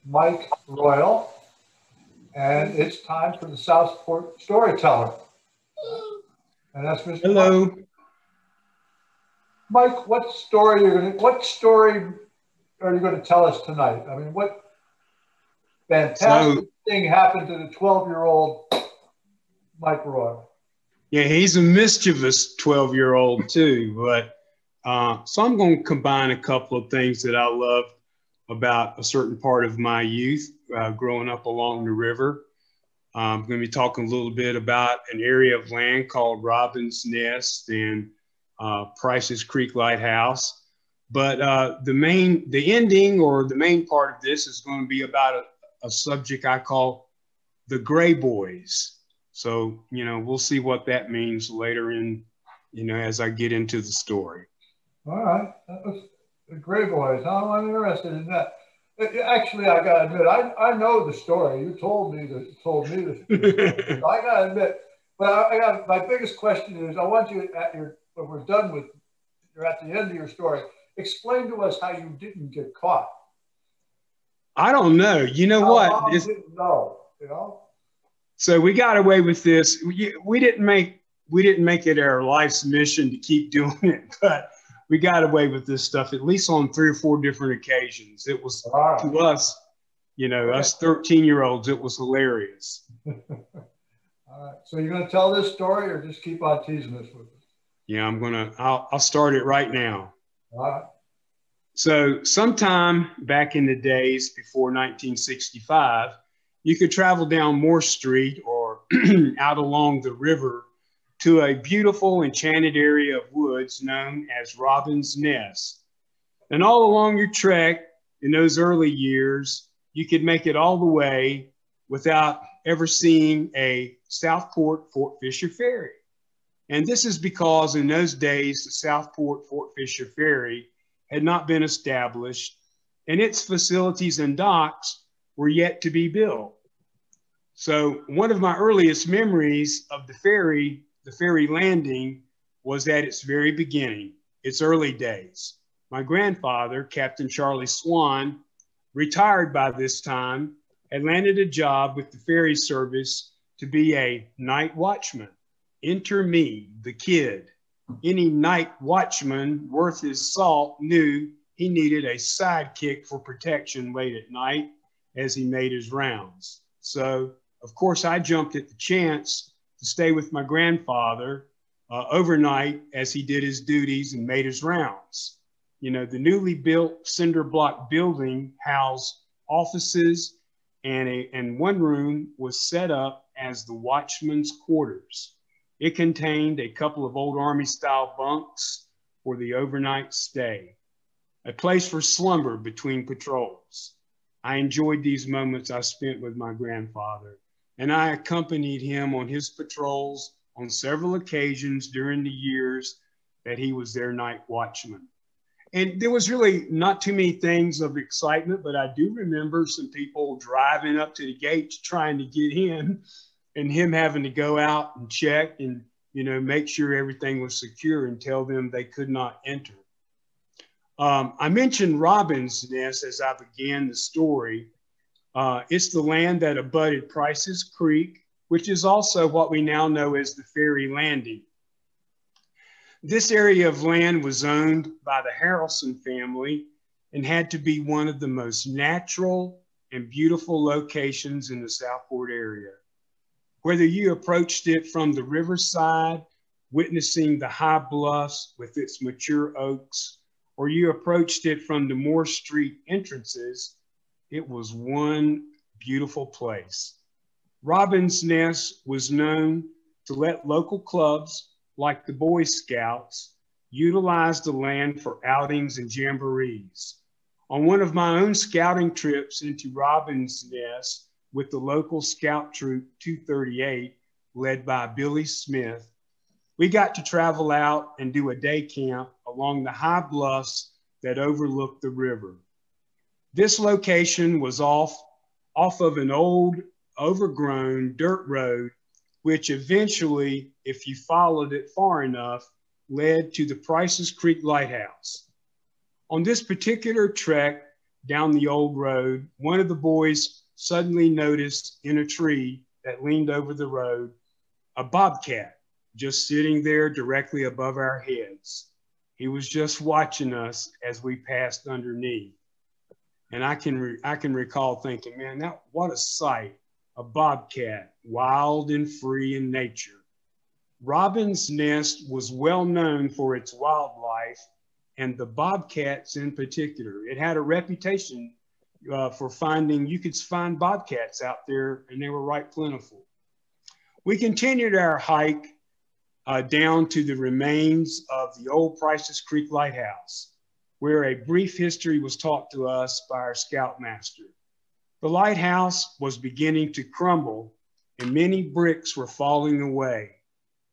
Mike Royal, and it's time for the Southport Storyteller. And that's Mr. Hello. Mike, what story are you going to tell us tonight? I mean, what fantastic thing happened to the 12-year-old Mike Royal? Yeah, he's a mischievous 12-year-old too, but so I'm going to combine a couple of things that I love about a certain part of my youth growing up along the river. I'm going to be talking a little bit about an area of land called Robin's Nest and Price's Creek Lighthouse. But the ending or the main part of this is going to be about a subject I call the Gray Boys. So, we'll see what that means later in, as I get into the story. All right. That was the Gray Boys. I'm interested in that. Actually, I got to admit, I know the story. You told me the story. I got to admit, but my biggest question is, I want you when we're done with, you're at the end of your story, explain to us how you didn't get caught. I don't know. You know what? I didn't know, So we got away with this. We didn't make it our life's mission to keep doing it, but we got away with this stuff at least on 3 or 4 different occasions. It was to us, us 13-year-olds, it was hilarious. All right. So you're going to tell this story or just keep on teasing us with it? Yeah, I'll start it right now. All right. So sometime back in the days before 1965, you could travel down Moore Street or out along the river to a beautiful enchanted area of woods known as Robin's Nest. And all along your trek in those early years, you could make it all the way without ever seeing a Southport Fort Fisher ferry. And this is because in those days, the Southport Fort Fisher ferry had not been established and its facilities and docks were yet to be built. So one of my earliest memories of the ferry landing was at its very beginning, its early days. My grandfather, Captain Charlie Swan, retired by this time, had landed a job with the ferry service to be a night watchman. Enter me, the kid. Any night watchman worth his salt knew he needed a sidekick for protection late at night as he made his rounds. So, of course, I jumped at the chance to stay with my grandfather overnight as he did his duties and made his rounds. The newly built cinder block building housed offices and one room was set up as the watchman's quarters. It contained a couple of old Army-style bunks for the overnight stay, a place for slumber between patrols. I enjoyed these moments I spent with my grandfather, and I accompanied him on his patrols on several occasions during the years that he was their night watchman. And there was really not too many things of excitement, but I do remember some people driving up to the gates trying to get in and him having to go out and check and, make sure everything was secure and tell them they could not enter. I mentioned Robin's Nest as I began the story. It's the land that abutted Price's Creek, which is also what we now know as the ferry landing. This area of land was owned by the Harrelson family and had to be one of the most natural and beautiful locations in the Southport area. Whether you approached it from the riverside, witnessing the high bluffs with its mature oaks, or you approached it from the Moore Street entrances, it was one beautiful place. Robin's Nest was known to let local clubs like the Boy Scouts utilize the land for outings and jamborees. On one of my own scouting trips into Robin's Nest with the local scout troop 238, led by Billy Smith, we got to travel out and do a day camp along the high bluffs that overlooked the river. This location was off of an old, overgrown dirt road, which eventually, if you followed it far enough, led to the Price's Creek Lighthouse. On this particular trek, down the old road, one of the boys suddenly noticed in a tree that leaned over the road a bobcat just sitting there directly above our heads. He was just watching us as we passed underneath. And I can recall thinking, man, what a sight, a bobcat, wild and free in nature. Robin's Nest was well known for its wildlife, and the bobcats in particular. It had a reputation for you could find bobcats out there, and they were right plentiful. We continued our hike down to the remains of the old Prices Creek Lighthouse, where a brief history was taught to us by our scoutmaster. The lighthouse was beginning to crumble, and many bricks were falling away.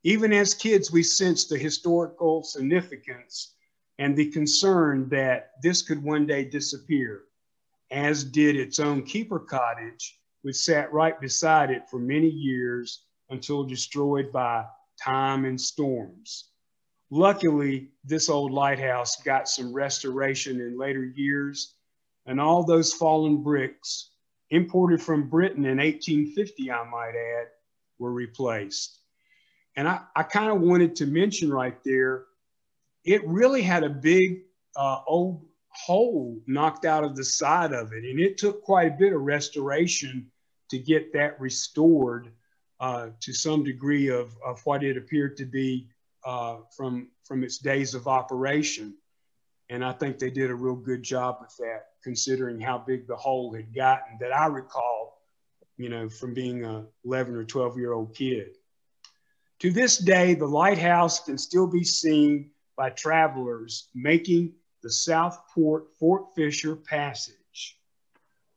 Even as kids, we sensed the historical significance and the concern that this could one day disappear, as did its own keeper cottage, which sat right beside it for many years until destroyed by time and storms. Luckily, this old lighthouse got some restoration in later years, and all those fallen bricks, imported from Britain in 1850, I might add, were replaced. And I kind of wanted to mention right there, it really had a big old hole knocked out of the side of it. And it took quite a bit of restoration to get that restored to some degree of what it appeared to be from its days of operation. And I think they did a real good job with that, considering how big the hole had gotten that I recall, from being a 11 or 12-year-old kid. To this day, the lighthouse can still be seen by travelers making the Southport Fort Fisher passage.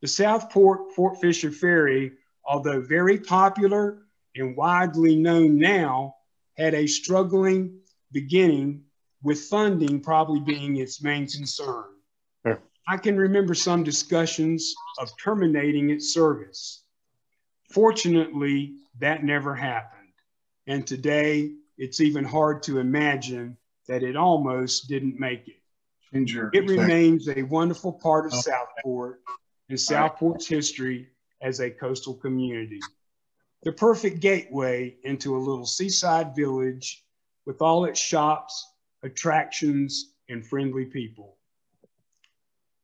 The Southport Fort Fisher ferry, although very popular and widely known now, had a struggling beginning, with funding probably being its main concern. Sure. I can remember some discussions of terminating its service. Fortunately, that never happened. And today, it's even hard to imagine that it almost didn't make it. It remains a wonderful part of Southport and Southport's history as a coastal community. The perfect gateway into a little seaside village with all its shops, attractions, and friendly people.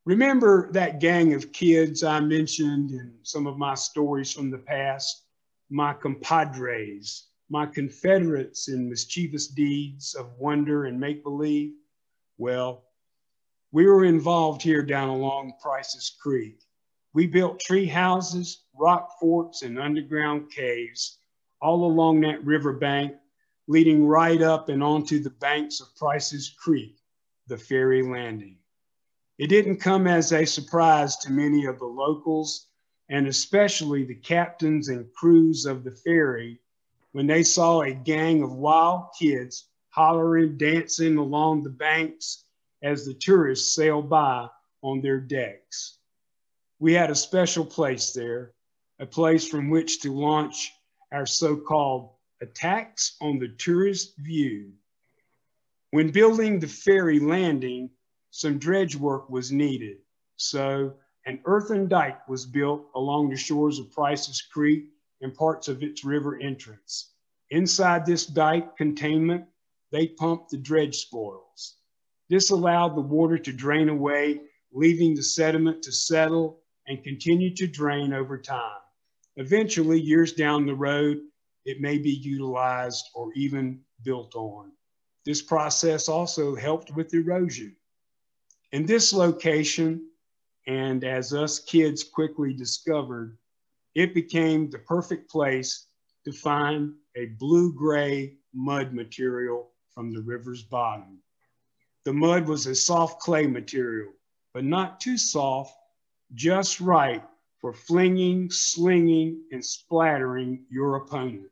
Remember that gang of kids I mentioned in some of my stories from the past? My compadres, my confederates in mischievous deeds of wonder and make-believe? Well, we were involved here down along Prices Creek. We built tree houses, rock forts, and underground caves all along that riverbank, leading right up and onto the banks of Prices Creek, the ferry landing. It didn't come as a surprise to many of the locals, and especially the captains and crews of the ferry, when they saw a gang of wild kids hollering, dancing along the banks as the tourists sailed by on their decks. We had a special place there, a place from which to launch our so-called attacks on the tourist view. When building the ferry landing, some dredge work was needed. So an earthen dike was built along the shores of Prices Creek and parts of its river entrance. Inside this dike containment, they pumped the dredge spoils. This allowed the water to drain away, leaving the sediment to settle and continue to drain over time. Eventually, years down the road, it may be utilized or even built on. This process also helped with erosion. In this location, and as us kids quickly discovered, it became the perfect place to find a blue-gray mud material from the river's bottom. The mud was a soft clay material, but not too soft, just right for flinging, slinging, and splattering your opponent.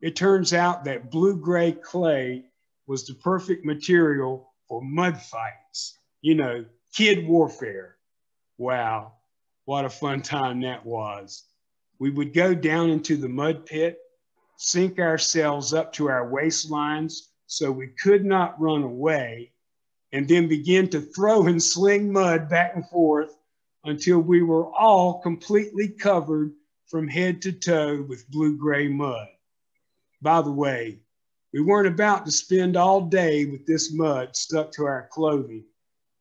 It turns out that blue-gray clay was the perfect material for mud fights, kid warfare. Wow, what a fun time that was. We would go down into the mud pit, sink ourselves up to our waistlines so we could not run away, and then begin to throw and sling mud back and forth until we were all completely covered from head to toe with blue-gray mud. By the way, we weren't about to spend all day with this mud stuck to our clothing,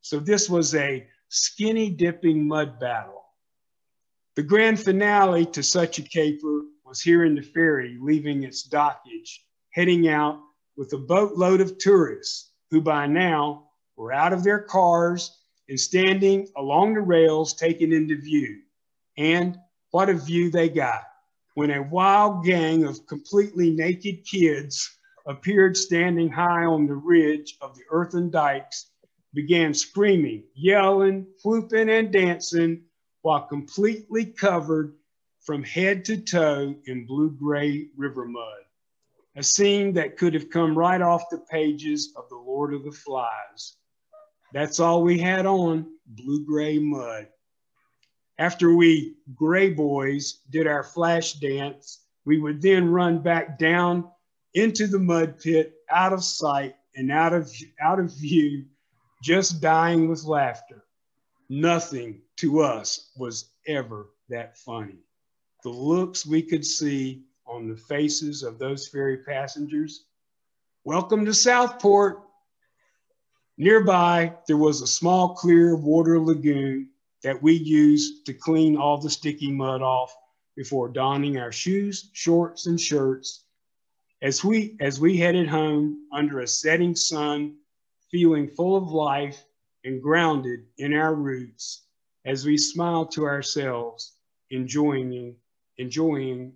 so this was a skinny dipping mud battle. The grand finale to such a caper was hearing the ferry leaving its dockage, heading out with a boatload of tourists who by now were out of their cars and standing along the rails taken into view. And what a view they got when a wild gang of completely naked kids appeared standing high on the ridge of the earthen dikes, began screaming, yelling, whooping, and dancing while completely covered from head to toe in blue-gray river mud. A scene that could have come right off the pages of The Lord of the Flies. That's all we had on, blue-gray mud. After we gray boys did our flash dance, we would then run back down into the mud pit, out of sight and out of view, just dying with laughter. Nothing to us was ever that funny. The looks we could see on the faces of those ferry passengers. Welcome to Southport. Nearby, there was a small clear water lagoon that we used to clean all the sticky mud off before donning our shoes, shorts, and shirts as we headed home under a setting sun, feeling full of life and grounded in our roots as we smiled to ourselves, enjoying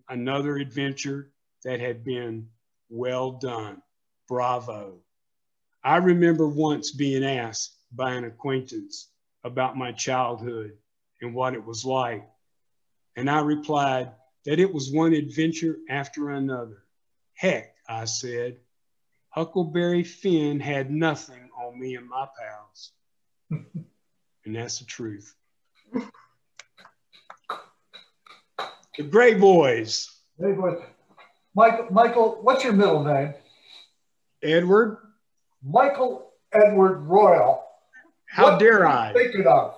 another adventure that had been well done. Bravo. I remember once being asked by an acquaintance about my childhood and what it was like. And I replied that it was one adventure after another. Heck, I said, Huckleberry Finn had nothing on me and my pals. And that's the truth. The Gray Boys. Gray Boys. Michael, what's your middle name? Edward. Michael Edward Royal. How dare I? Thinking of?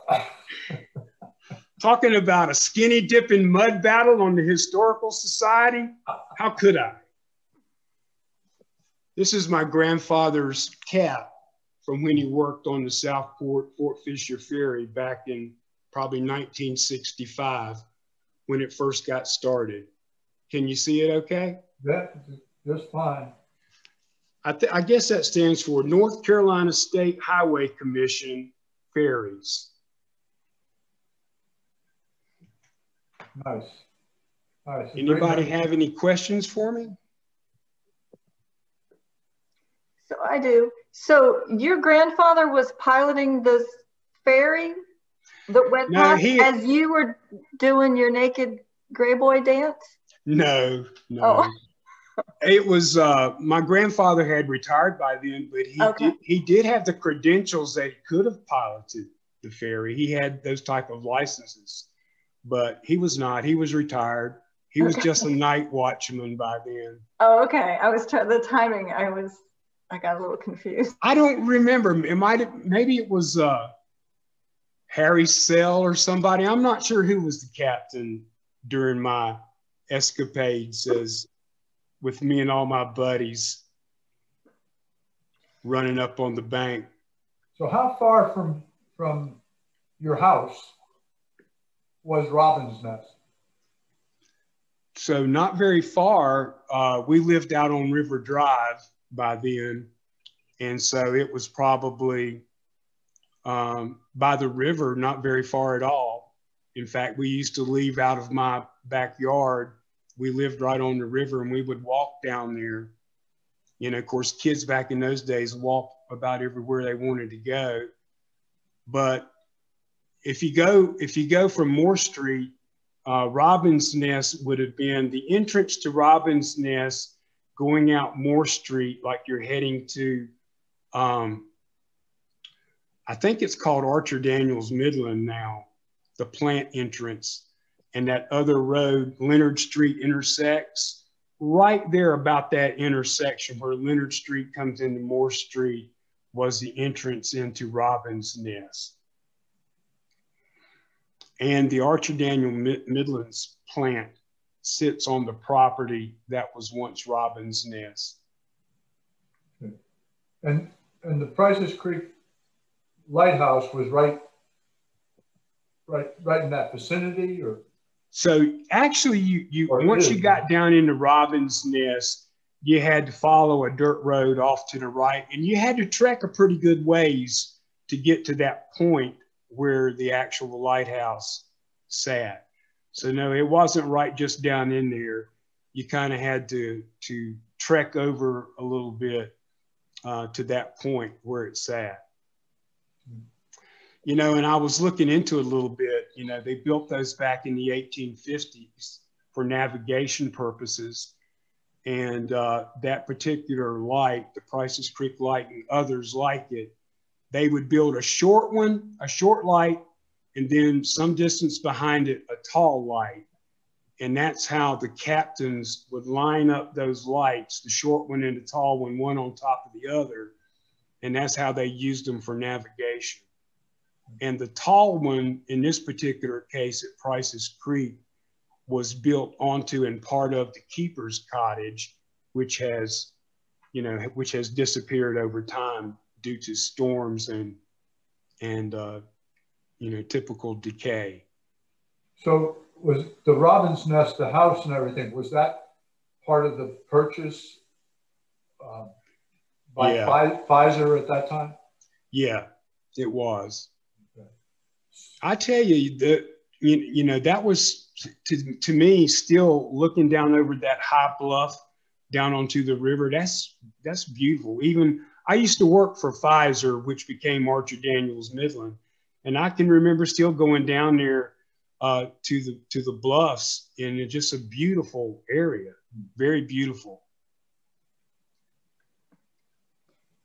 Talking about a skinny dipping mud battle on the Historical Society? How could I? This is my grandfather's cap from when he worked on the Southport Fort Fisher Ferry back in probably 1965 when it first got started. Can you see it okay? Yeah, just fine. I guess that stands for North Carolina State Highway Commission Ferries. Nice. Nice. Anybody have any questions for me? So I do. So your grandfather was piloting this ferry that went past as you were doing your naked gray boy dance? No. Oh. It was my grandfather had retired by then, but he did have the credentials that he could have piloted the ferry. He had those type of licenses, but he was not. He was retired. He was just a night watchman by then. Oh, okay. The timing. I got a little confused. I don't remember. Maybe it was Harry Sell or somebody. I'm not sure who was the captain during my escapades with me and all my buddies running up on the bank. So how far from your house was Robin's Nest? So not very far. We lived out on River Drive by then. And so it was probably by the river, not very far at all. In fact, we used to leave out of my backyard. We lived right on the river and we would walk down there. You know, of course, kids back in those days walked about everywhere they wanted to go. But if you go from Moore Street, Robin's Nest would have been the entrance to Robin's Nest going out Moore Street, like you're heading to, I think it's called Archer Daniels Midland now, the plant entrance. And that other road, Leonard Street, intersects right there about that intersection where Leonard Street comes into Moore Street was the entrance into Robin's Nest. And the Archer Daniel Midlands plant sits on the property that was once Robin's Nest. And the Prices Creek lighthouse was right in that vicinity, or? So actually, you once you got down into Robin's Nest, you had to follow a dirt road off to the right, and you had to trek a pretty good ways to get to that point where the actual lighthouse sat. So no, it wasn't right just down in there. You kind of had to trek over a little bit to that point where it sat. You know, and I was looking into it a little bit. You know, they built those back in the 1850s for navigation purposes. And that particular light, the Prices Creek light and others like it, they would build a short one, a short light, and then some distance behind it, a tall light. And that's how the captains would line up those lights, the short one and the tall one, one on top of the other. And that's how they used them for navigation. And the tall one, in this particular case at Prices Creek, was built onto and part of the keeper's cottage, which has disappeared over time due to storms and typical decay. So was the Robin's Nest, the house and everything, was that part of the purchase by Pfizer at that time? Yeah, it was. Okay. I tell you that, that was to me, still looking down over that high bluff down onto the river. That's beautiful. Even I used to work for Pfizer, which became Archer Daniels Midland, and I can remember still going down there to the bluffs, and it's just a beautiful area, very beautiful.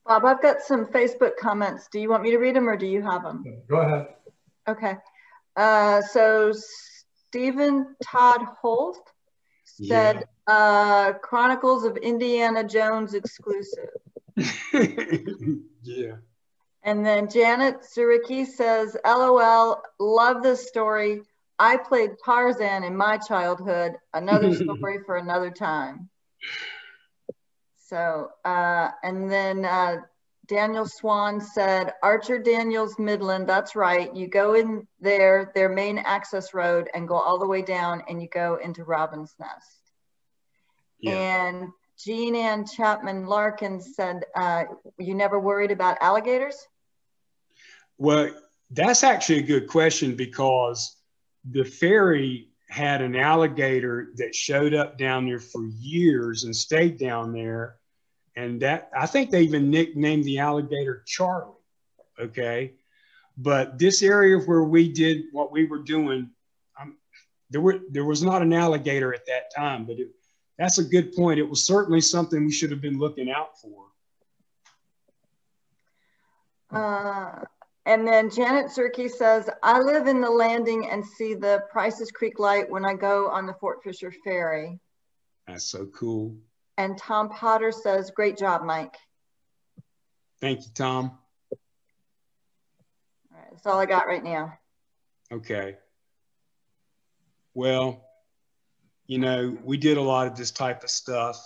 Bob, I've got some Facebook comments. Do you want me to read them, or do you have them? Go ahead. Okay. So Stephen Todd Holt said, Chronicles of Indiana Jones exclusive. Yeah. And then Janet Zuricki says, LOL, love this story. I played Tarzan in my childhood. Another story for another time. So, and then Daniel Swan said, Archer Daniels Midland, that's right. You go in there, their main access road, and go all the way down, and you go into Robin's Nest. Yeah. And Jean Ann Chapman Larkin said, you never worried about alligators? Well, that's actually a good question, because the ferry had an alligator that showed up down there for years and stayed down there. And that, I think they even nicknamed the alligator Charlie. Okay. But this area where we did what we were doing, there was not an alligator at that time, but that's a good point. It was certainly something we should have been looking out for. And then Janet Zurke says, I live in the landing and see the Prices Creek light when I go on the Fort Fisher ferry. That's so cool. And Tom Potter says, great job, Mike. Thank you, Tom. All right, that's all I got right now. Okay. Well, we did a lot of this type of stuff.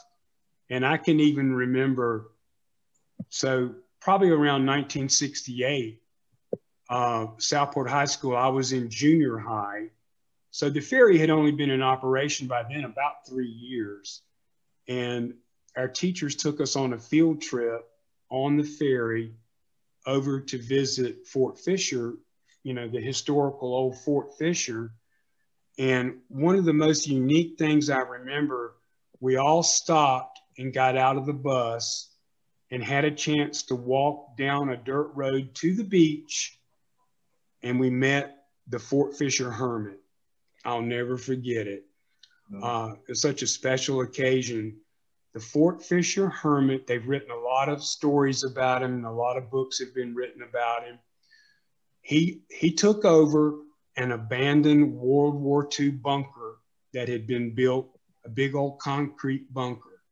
And I can even remember, so probably around 1968, Southport High School, I was in junior high. So the ferry had only been in operation by then about 3 years. And our teachers took us on a field trip on the ferry over to visit Fort Fisher, the historical old Fort Fisher. And one of the most unique things I remember, we all stopped and got out of the bus and had a chance to walk down a dirt road to the beach. And we met the Fort Fisher Hermit. I'll never forget it. It's such a special occasion. The Fort Fisher Hermit, they've written a lot of stories about him, and a lot of books have been written about him. He took over an abandoned World War II bunker that had been built, a big old concrete bunker.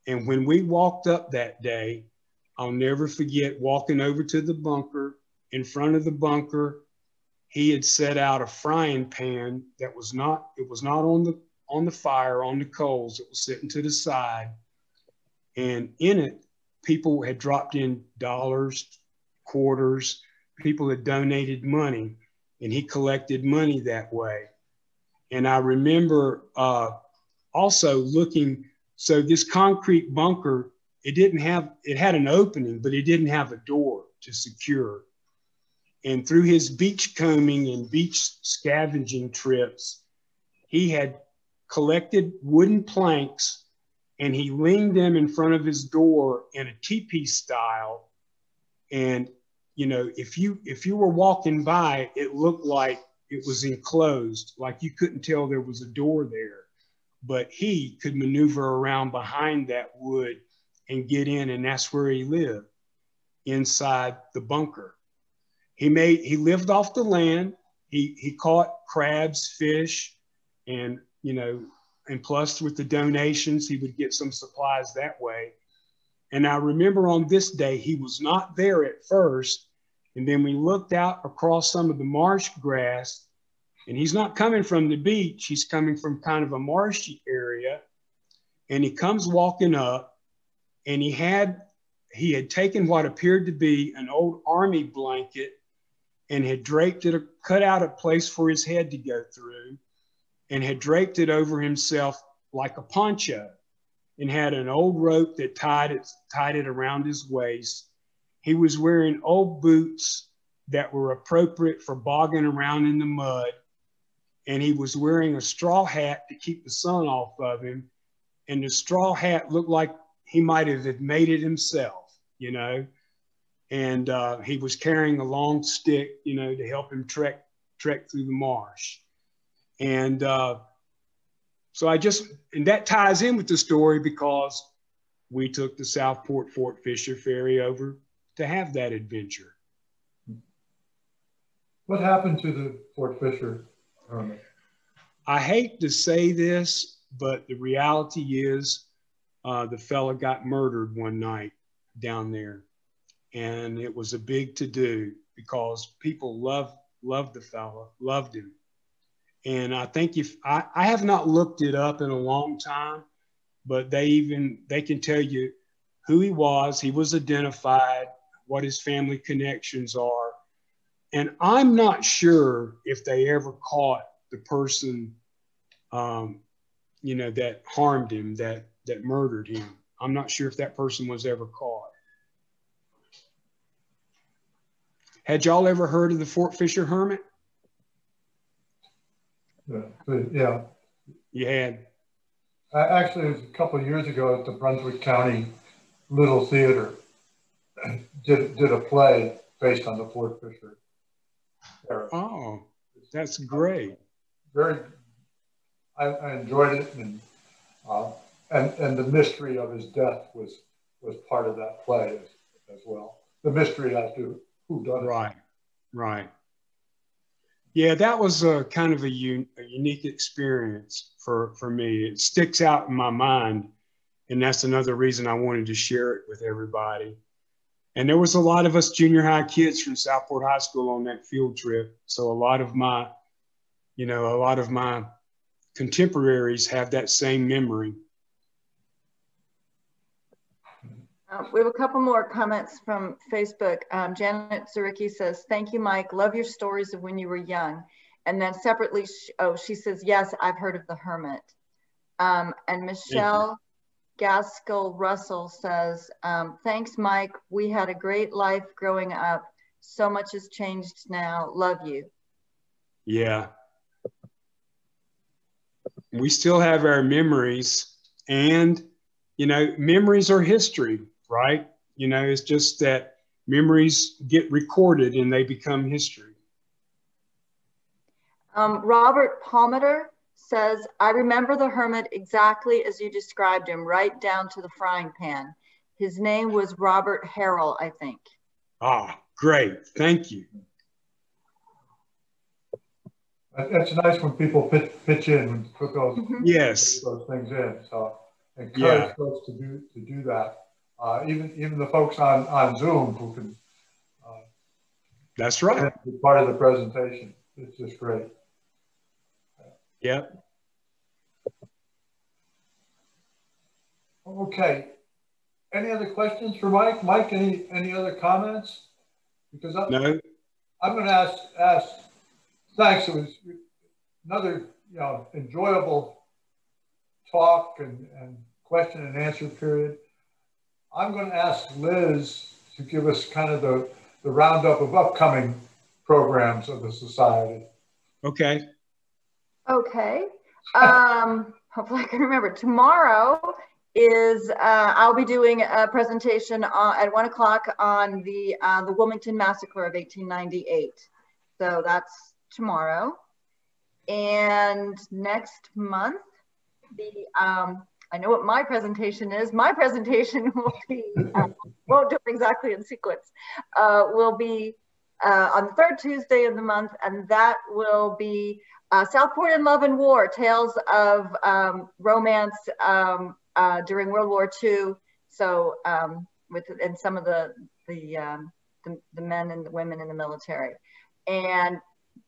And when we walked up that day, I'll never forget walking over to the bunker. In front of the bunker he had set out a frying pan that was not, it was not on the fire, on the coals. It was sitting to the side. And in it, people had dropped in dollars, quarters, people had donated money, and he collected money that way. And I remember also looking, so this concrete bunker, it had an opening, but it didn't have a door to secure. And through his beach combing and beach scavenging trips, he had collected wooden planks and he leaned them in front of his door in a teepee style. And, you know, if you were walking by, it looked like it was enclosed, like you couldn't tell there was a door there, but he could maneuver around behind that wood and get in, and that's where he lived, inside the bunker. He lived off the land. He caught crabs, fish, and, you know, and plus with the donations, he would get some supplies that way. And I remember on this day, he was not there at first. And then we looked out across some of the marsh grass, and he's not coming from the beach. He's coming from kind of a marshy area. And he comes walking up, and he had taken what appeared to be an old army blanket and had draped it, cut out a place for his head to go through, and had draped it over himself like a poncho, and had an old rope that tied it around his waist. He was wearing old boots that were appropriate for bogging around in the mud. And he was wearing a straw hat to keep the sun off of him. And the straw hat looked like he might have made it himself, you know. And he was carrying a long stick, you know, to help him trek through the marsh. And so and that ties in with the story because we took the Southport Fort Fisher ferry over to have that adventure. What happened to the Fort Fisher hermit? I hate to say this, but the reality is the fella got murdered one night down there. And it was a big to-do because people loved the fella, loved him. And I think I have not looked it up in a long time, but they can tell you who he was. He was identified, what his family connections are. And I'm not sure if they ever caught the person, you know, that harmed him, that murdered him. I'm not sure if that person was ever caught. Had y'all ever heard of the Fort Fisher hermit? Yeah. You had? Actually, it was a couple of years ago at the Brunswick County Little Theater. Did a play based on the Fort Fisher era. Oh, that's great. I enjoyed it, and the mystery of his death was part of that play as well. The mystery as to who done it. Right. Yeah, that was a kind of a unique experience for me. It sticks out in my mind, and that's another reason I wanted to share it with everybody. And there was a lot of us junior high kids from Southport High School on that field trip. So a lot of my contemporaries have that same memory. We have a couple more comments from Facebook. Janet Zaricki says, "Thank you, Mike. Love your stories of when you were young." And then separately, she says, "Yes, I've heard of the hermit." And Michelle Gaskell Russell says, "Thanks, Mike. We had a great life growing up. So much has changed now. Love you." Yeah. We still have our memories, and, you know, memories are history, right? You know, it's just that memories get recorded and they become history. Robert Palmeter says, "I remember the hermit exactly as you described him, right down to the frying pan. His name was Robert Harrell, I think." Ah, great. Thank you. It's nice when people pitch in and put those things in. So encourage folks to do that. Even the folks on Zoom who can That's right. It's part of the presentation. It's just great. Yep. Okay. Any other questions for Mike? Mike, any other comments? Because I'm going to ask. Thanks. It was another enjoyable talk and question and answer period. I'm going to ask Liz to give us kind of the roundup of upcoming programs of the Society. Okay. Okay. Hopefully I can remember. Tomorrow is I'll be doing a presentation at 1 o'clock on the Wilmington Massacre of 1898. So that's tomorrow. And next month, I know what my presentation is. My presentation will be, won't do it exactly in sequence, will be on the third Tuesday of the month, and that will be Southport in Love and War, Tales of Romance during World War II. So and some of the men and the women in the military. And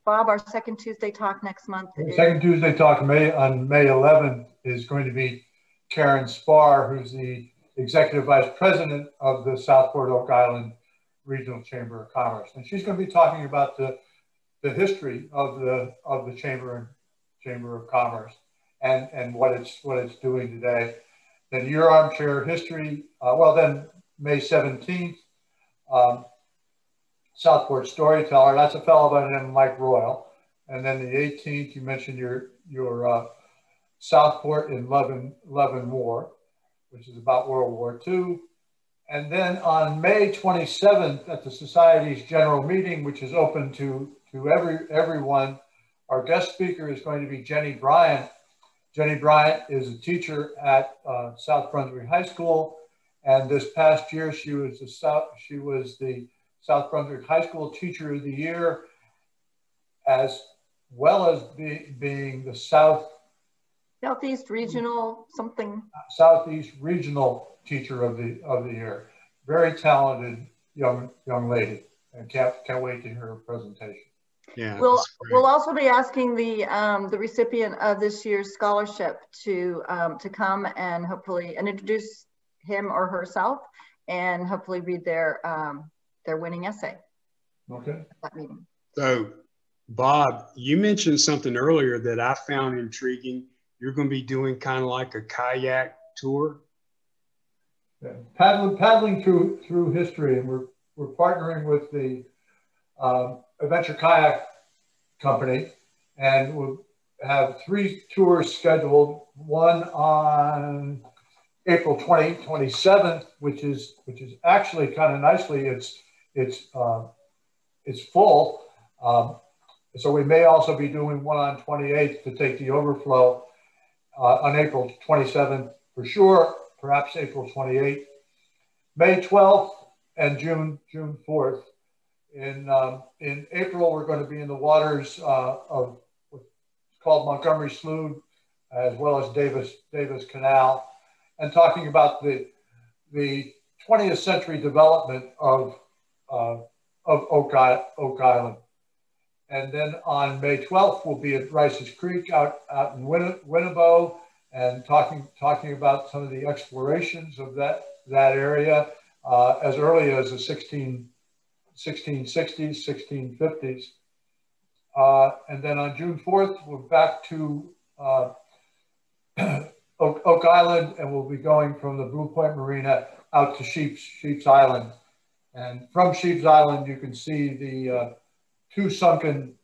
Bob, our second Tuesday talk next month. Second Tuesday talk on May 11th is going to be Karen Spar, who's the Executive Vice President of the Southport Oak Island Regional Chamber of Commerce. And she's going to be talking about the history of the Chamber of Commerce and what it's doing today. Then your armchair history, then May 17th, Southport Storyteller, that's a fellow by the name of Mike Royal. And then the 18th, you mentioned your Southport in Love and War, which is about World War II. And then on May 27th at the Society's general meeting, which is open to everyone, our guest speaker is going to be Jenny Bryant. Jenny Bryant is a teacher at South Brunswick High School. And this past year, she was the South Brunswick High School Teacher of the Year, as well as being the Southeast Regional something. Southeast Regional Teacher of the Year. Very talented young lady, and can't wait to hear her presentation. Yeah. We'll also be asking the recipient of this year's scholarship to come and hopefully introduce him or herself and hopefully read their winning essay. Okay. At that meeting. So, Bob, you mentioned something earlier that I found intriguing. You're going to be doing kind of like a kayak tour. Yeah. Paddling through history, and we're partnering with the Adventure Kayak Company, and we'll have 3 tours scheduled. One on April 27th, which is actually kind of nicely it's full. So we may also be doing one on 28th to take the overflow on April 27th for sure, perhaps April 28th, May 12th, and June 4th. In April, we're going to be in the waters of what's called Montgomery Slough, as well as Davis Canal, and talking about the 20th century development of Oak Island. And then on May 12th, we'll be at Rice's Creek out in Winnebago, and talking about some of the explorations of that area as early as the 1660s, 1650s. And then on June 4th, we're back to Oak Island, and we'll be going from the Blue Point Marina out to Sheep's Island. And from Sheep's Island, you can see the 2 sunken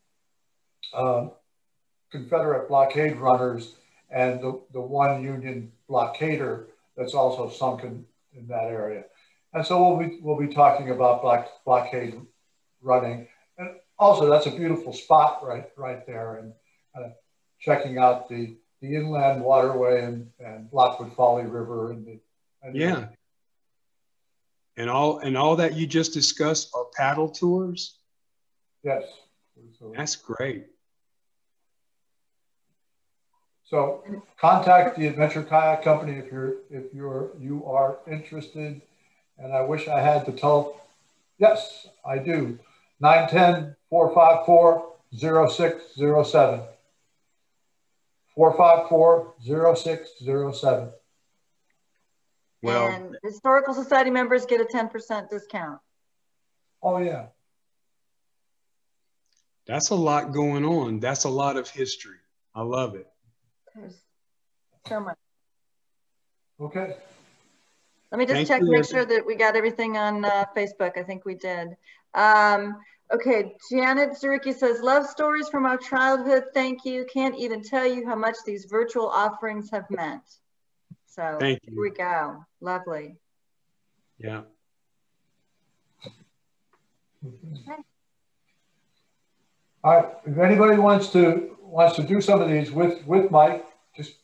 Confederate blockade runners and the 1 Union blockader that's also sunken in that area. And so we'll be talking about blockade running. And also that's a beautiful spot right there, and checking out the inland waterway and Lockwood Folly River and yeah. And all that you just discussed are paddle tours? Yes. That's great. So contact the Adventure Kayak Company if you are interested. And I wish I had to tell. Yes, I do. 910-454-0607. 454-0607. Well, and Historical Society members get a 10% discount. Oh, yeah. that's a lot going on. That's a lot of history. I love it. There's so much. Okay. Let me just Thank check, you. make sure that we got everything on Facebook. I think we did. Okay, Janet Zuricki says, love stories from our childhood. Thank you. Can't even tell you how much these virtual offerings have meant. So Thank here you. we go. Lovely. Yeah. Okay. All right. If anybody wants to do some of these with Mike, just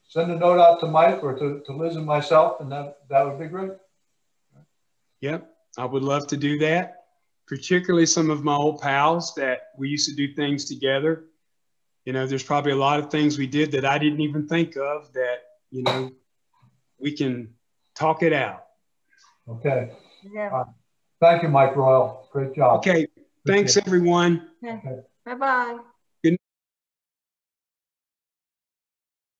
send a note out to Mike or to Liz and myself, and that would be great. Yep. I would love to do that. Particularly some of my old pals that we used to do things together. There's probably a lot of things we did that I didn't even think of that, we can talk it out. Okay. Yeah. Thank you, Mike Royal. Great job. Okay. Thanks, everyone. Okay. Bye-bye.